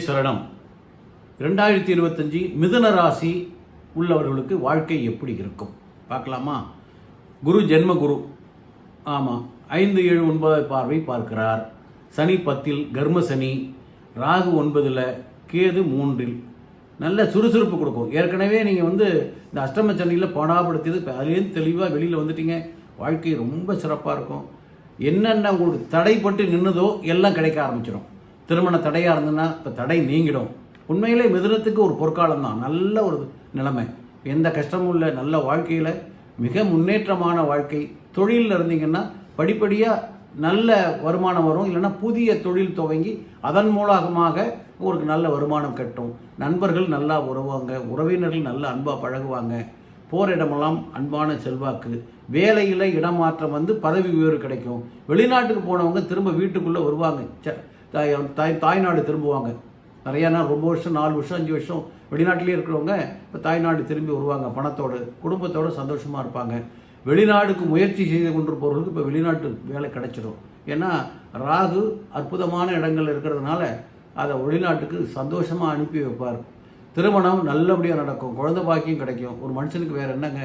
சரணம். 2025 மிதுன ராசி உள்ளவர்களுக்கு வாழ்க்கை எப்படி இருக்கும் பார்க்கலாமா? குரு ஜென்ம குரு, ஆமாம், 5, 7, 9 பார்வை பார்க்கிறார். சனி 10, கர்ம சனி. ராகு 9, கேது 3. நல்ல சுறுசுறுப்பு கொடுக்கும். ஏற்கனவே நீங்கள் இந்த அஷ்டம சனியில் பாடாப்படுத்தியது இப்போ அதுலேருந்து தெளிவாக வெளியில் வந்துட்டீங்க. வாழ்க்கை ரொம்ப சிறப்பாக இருக்கும். என்னென்ன உங்களுக்கு தடைப்பட்டு நின்றுதோ எல்லாம் கிடைக்க ஆரம்பிச்சிடும். திருமண தடையாக இருந்ததுன்னா இப்போ தடை நீங்கிடும். உண்மையிலே மிதுனத்துக்கு ஒரு பொற்காலம் தான், நல்ல ஒரு நிலைமை. எந்த கஷ்டமும் இல்லை, நல்ல வாழ்க்கையில் மிக முன்னேற்றமான வாழ்க்கை. தொழிலில் இருந்தீங்கன்னா படிப்படியாக நல்ல வருமானம் வரும். இல்லைன்னா புதிய தொழில் துவங்கி அதன் மூலமாக உங்களுக்கு நல்ல வருமானம் கட்டும். நண்பர்கள் நல்லா உறவாங்க, உறவினர்கள் நல்லா அன்பாக பழகுவாங்க. போகிற இடமெல்லாம் அன்பான செல்வாக்கு. வேலையில் இடமாற்றம் பதவி உயர்வு கிடைக்கும். வெளிநாட்டுக்கு போனவங்க திரும்ப வீட்டுக்குள்ளே வருவாங்க. தாய்நாடு திரும்புவாங்க. நிறையானா ரொம்ப வருஷம், 4 வருஷம், 5 வருஷம் வெளிநாட்டிலே இருக்கிறவங்க இப்போ தாய்நாடு திரும்பி வருவாங்க. பணத்தோடு குடும்பத்தோடு சந்தோஷமாக இருப்பாங்க. வெளிநாடுக்கு முயற்சி செய்து கொண்டிருப்பவர்களுக்கு இப்போ வெளிநாட்டு வேலை கிடைச்சிடும். ஏன்னா ராகு அற்புதமான இடங்கள் இருக்கிறதுனால அதை வெளிநாட்டுக்கு சந்தோஷமாக அனுப்பி வைப்பார். திருமணம் நல்லபடியாக நடக்கும். குழந்தை பாக்கியம் கிடைக்கும். ஒரு மனுஷனுக்கு வேறு என்னங்க,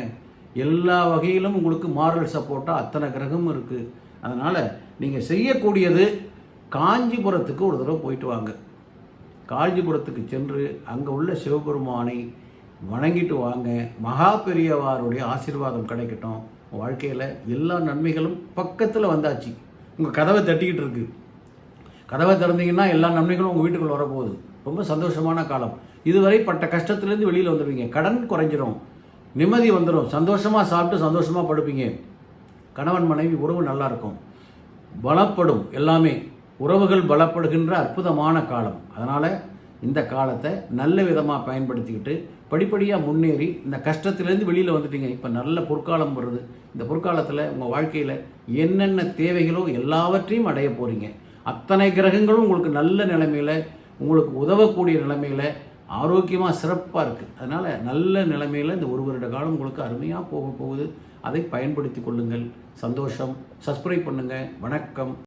எல்லா வகையிலும் உங்களுக்கு மாரல் சப்போர்ட்டாக அத்தனை கிரகமும் இருக்குது. அதனால் நீங்கள் செய்யக்கூடியது காஞ்சிபுரத்துக்கு ஒரு தடவை போயிட்டு வாங்க. காஞ்சிபுரத்துக்கு சென்று அங்கே உள்ள சிவபெருமானை வணங்கிட்டு வாங்க. மகா பெரியவாருடைய ஆசீர்வாதம் கிடைக்கட்டும். வாழ்க்கையில் எல்லா நன்மைகளும் பக்கத்தில் வந்தாச்சு. உங்கள் கதவை தட்டிக்கிட்டு இருக்கு. கதவை திறந்தீங்கன்னா எல்லா நன்மைகளும் உங்கள் வீட்டுக்குள்ள வரப்போகுது. ரொம்ப சந்தோஷமான காலம். இதுவரை பட்ட கஷ்டத்துலேருந்து வெளியில் வந்துடுவீங்க. கடன் குறைஞ்சிரும், நிம்மதி வந்துடும். சந்தோஷமாக சாப்பிட்டு சந்தோஷமாக படுப்பீங்க. கணவன் மனைவி உறவு நல்லாயிருக்கும், பலப்படும். எல்லாமே உறவுகள் பலப்படுகின்ற அற்புதமான காலம். அதனால் இந்த காலத்தை நல்ல விதமாக பயன்படுத்திக்கிட்டு படிப்படியாக முன்னேறி இந்த கஷ்டத்துலேருந்து வெளியில் வந்துட்டீங்க. இப்போ நல்ல பொற்காலம் வருது. இந்த பொற்காலத்தில் உங்கள் வாழ்க்கையில் என்னென்ன தேவைகளோ எல்லாவற்றையும் அடைய போகிறீங்க. அத்தனை கிரகங்களும் உங்களுக்கு நல்ல நிலைமையில், உங்களுக்கு உதவக்கூடிய நிலைமையில் ஆரோக்கியமாக சிறப்பாக இருக்குது. அதனால் நல்ல நிலைமையில் இந்த 1 வருட காலம் உங்களுக்கு அருமையாக போக போகுது. அதை பயன்படுத்தி கொள்ளுங்கள். சந்தோஷம். சப்ஸ்கிரைப் பண்ணுங்கள். வணக்கம்.